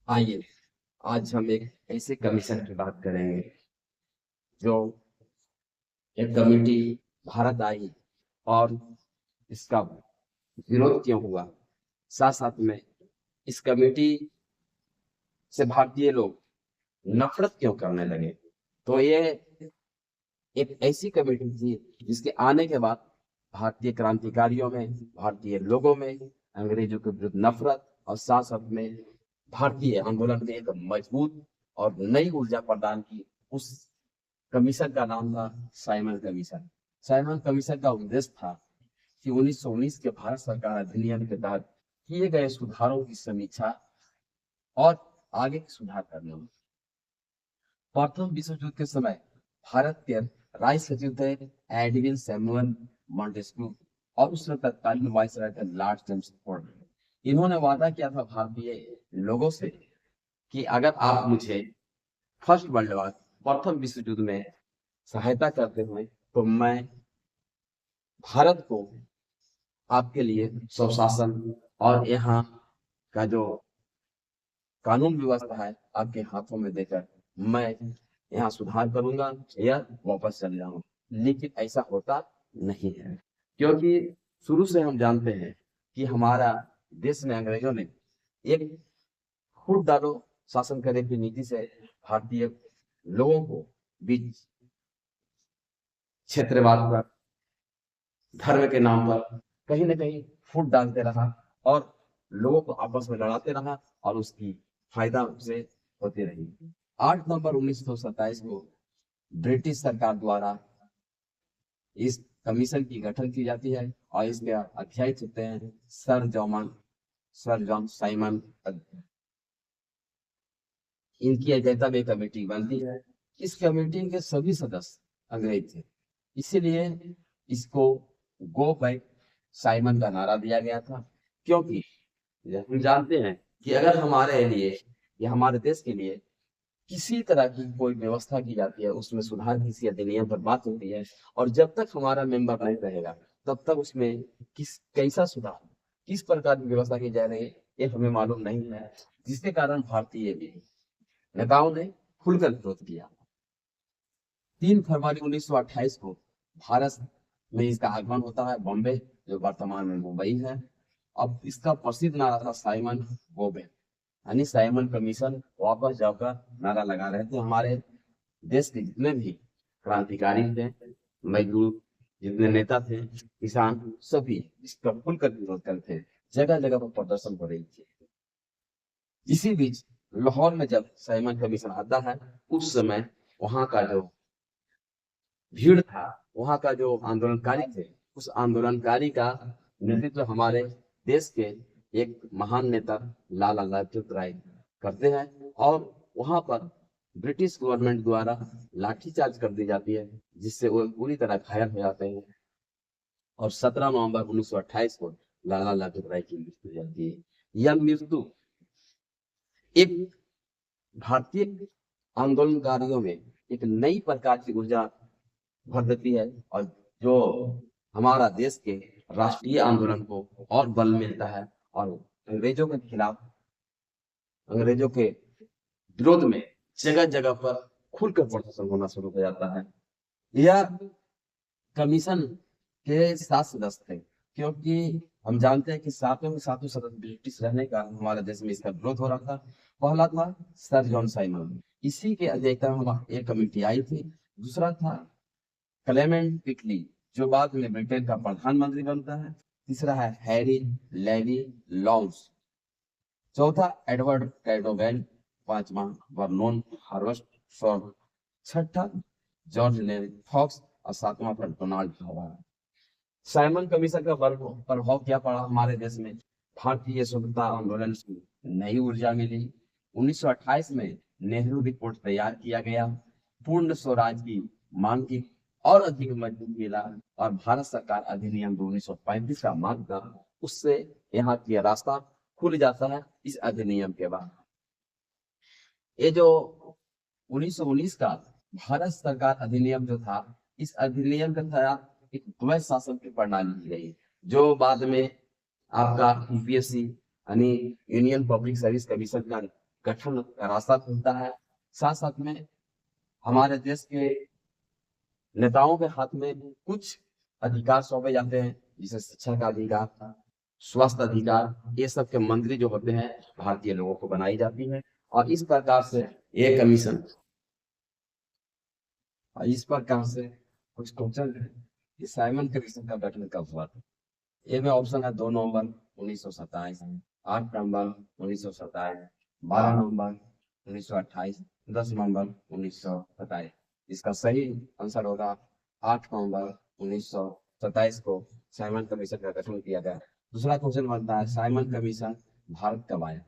आइए आज हम एक ऐसे कमीशन की बात करेंगे जो एक कमेटी भारत आई और इसका विरोध क्यों हुआ, साथ साथ में इस कमेटी से भारतीय लोग नफरत क्यों करने लगे। तो ये एक ऐसी कमेटी थी जिसके आने के बाद भारतीय क्रांतिकारियों में, भारतीय लोगों में अंग्रेजों के विरुद्ध नफरत और साथ साथ में भारतीय आंदोलन में एक मजबूत और नई ऊर्जा प्रदान की। उस कमीशन का नाम था साइमन कमीशन। साइमन कमीशन का उद्देश्य था कि 1919 के भारत सरकार अधिनियम के तहत किए गए सुधारों की समीक्षा और आगे के सुधार करने में। प्रथम विश्व युद्ध के समय भारत के राय सचिव थे एडविन सैमुअल मॉन्टेस्क्यू और उस समय तत्कालीन वायसराय थे लॉर्ड चेम्सफोर्ड। इन्होंने वादा किया था भारतीय लोगों से कि अगर आप मुझे फर्स्ट वर्ल्ड वॉर, प्रथम विश्व युद्ध में सहायता करते हुए तो मैं भारत को आपके लिए स्वशासन और यहाँ का जो कानून व्यवस्था है आपके हाथों में देकर मैं यहाँ सुधार करूंगा या वापस चले जाऊंगा। लेकिन ऐसा होता नहीं है, क्योंकि शुरू से हम जानते हैं कि हमारा देश में अंग्रेजों ने एक फूट डालो शासन करे की नीति से भारतीय लोगों को बीच क्षेत्रवाद पर, धर्म के नाम पर कहीं ना कहीं फूट डालते रहा और लोगों को आपस में लड़ाते रहा और उसकी फायदा उसे होती रही। 8 नवंबर 1927 को ब्रिटिश सरकार द्वारा इस कमीशन की गठन की जाती है और इसके अध्यक्ष होते हैं सर जॉन साइमन। इनकी अध्यक्षता में कमेटी बनती है। इस कमेटी के सभी सदस्य अंग्रेज थे, इसीलिए इसको गो बैक साइमन का नारा दिया गया था। क्योंकि हम जानते हैं कि अगर हमारे लिए या हमारे देश के लिए किसी तरह की कोई व्यवस्था की जाती है, उसमें सुधार किसी अधिनियम पर बात होती है और जब तक हमारा मेंबर नहीं रहेगा तब तक उसमें कैसा सुधार, किस प्रकार की व्यवस्था की जा रही है ये हमें मालूम नहीं है, जिसके कारण भारतीय नेताओं ने खुलकर विरोध किया। 3 फरवरी 1928 को भारत में इसका आगमन होता है बॉम्बे, जो वर्तमान में मुंबई है। अब इसका प्रसिद्ध नारा था साइमन गो बैक, यानी साइमन कमीशन वापस जाकर नारा लगा रहे थे। हमारे देश के जितने भी क्रांतिकारी थे, मजदूर जितने नेता थे, किसान, सभी इसका खुलकर विरोध करते थे। जगह जगह पर प्रदर्शन हो रही थी। इसी बीच लाहौर में जब साइमन कमीशन आता है, उस समय वहां का जो भीड़ था, वहां का जो आंदोलनकारी थे, उस आंदोलनकारी का नेतृत्व हमारे देश के एक महान नेता लाला लाजपत राय करते हैं और वहां पर ब्रिटिश गवर्नमेंट द्वारा लाठीचार्ज कर दी जाती है, जिससे वो पूरी तरह घायल हो जाते हैं और 17 नवंबर 1928 को लाला लाजपत राय की मृत्यु हो जाती है। यह मृत्यु एक भारतीय आंदोलनकारियों में एक नई प्रकार की ऊर्जा भर देती है और जो हमारा देश के राष्ट्रीय आंदोलन को और बल मिलता है और अंग्रेजों के खिलाफ, अंग्रेजों के विरोध में जगह जगह पर खुलकर प्रदर्शन होना शुरू हो जाता है। यह कमीशन के 7 सदस्य थे, क्योंकि हम जानते हैं कि सातों के सातों सदस्य ब्रिटिश रहने का हमारे देश में इसका विरोध हो रहा था। पहला था सर जॉन साइमन, इसी के अध्यक्षता में एक कमेटी आई थी। दूसरा था क्लेमेंट पिटली, जो बाद में ब्रिटेन का प्रधानमंत्री बनता है। तीसरा है हैरी लेवी लॉन्स। चौथा एडवर्ड कैडोगन। पांचवा वर्नोन हार्वेस्ट शॉर्ट। छठा जॉर्ज लेवी फॉक्स और सातवां पर डोनाल्ड हॉवर्ड। साइमन कमीशन का प्रभाव क्या पड़ा हमारे देश में? भारतीय स्वतंत्रता आंदोलन की नई ऊर्जा मिली। 1928 में नेहरू रिपोर्ट तैयार किया गया, पूर्ण स्वराज की मांग की और अधिक मजबूत मिला और भारत सरकार अधिनियम 1935 का मांग था, उससे यहाँ की रास्ता खुल जाता है। इस अधिनियम के बाद ये जो 1919 का भारत सरकार अधिनियम जो था, इस अधिनियम के तहत एक द्वैध शासन की प्रणाली की गई, जो बाद में आपका यूपीएससी यानी यूनियन पब्लिक सर्विस कमीशन का गठन का रास्ता खुलता है। साथ साथ में हमारे देश के नेताओं के हाथ में कुछ अधिकार सौंपे जाते हैं, जैसे शिक्षा का अधिकार, स्वास्थ्य अधिकार, ये सब के मंत्री जो होते हैं भारतीय लोगों को बनाई जाती है। और इस प्रकार से ये कमीशन, इस प्रकार से कुछ क्वेश्चन है कि साइमन कमीशन का गठन कब हुआ था। ए में ऑप्शन है 2 नवंबर 1927, 8 नवंबर 1927, 12 नवंबर 1928, 10 नवंबर 1927। इसका सही आंसर होगा 8 नवंबर 1927 को साइमन कमीशन का गठन किया गया। दूसरा क्वेश्चन बनता है साइमन कमीशन भारत कब आया।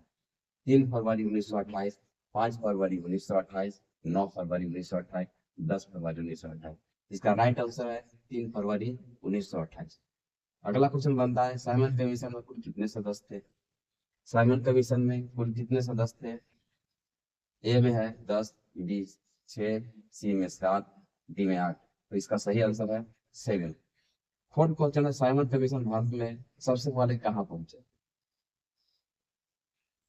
3 फरवरी 1928, 5 फरवरी 1928, 9 फरवरी 1928, 10 फरवरी 1928। इसका राइट आंसर है 3 फरवरी 1928। अगला क्वेश्चन बनता है साइमन कमीशन में कुल कितने सदस्य थे। साइमन कमीशन में कुल कितने सदस्य थे। ए में है 10, बी 6, सी में 7, डी में 8। तो इसका सही आंसर है 7। फोर्थ क्वेश्चन है साइमन कमीशन भारत में सबसे पहले कहाँ पहुंचे।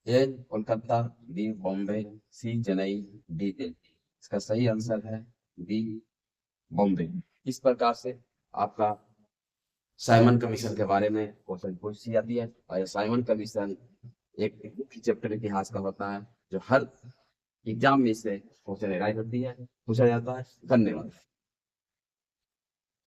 ए कोलकाता, बी बॉम्बे, सी चेन्नई, डी दिल्ली। इसका सही आंसर है बी बॉम्बे। इस प्रकार से आपका साइमन कमीशन के बारे में क्वेश्चन पूछी जाती है। और ये साइमन कमीशन एक मुख्य चैप्टर इतिहास का होता है जो हर एग्जाम में से क्वेश्चन राइट होती है, पूछा जाता है। धन्यवाद।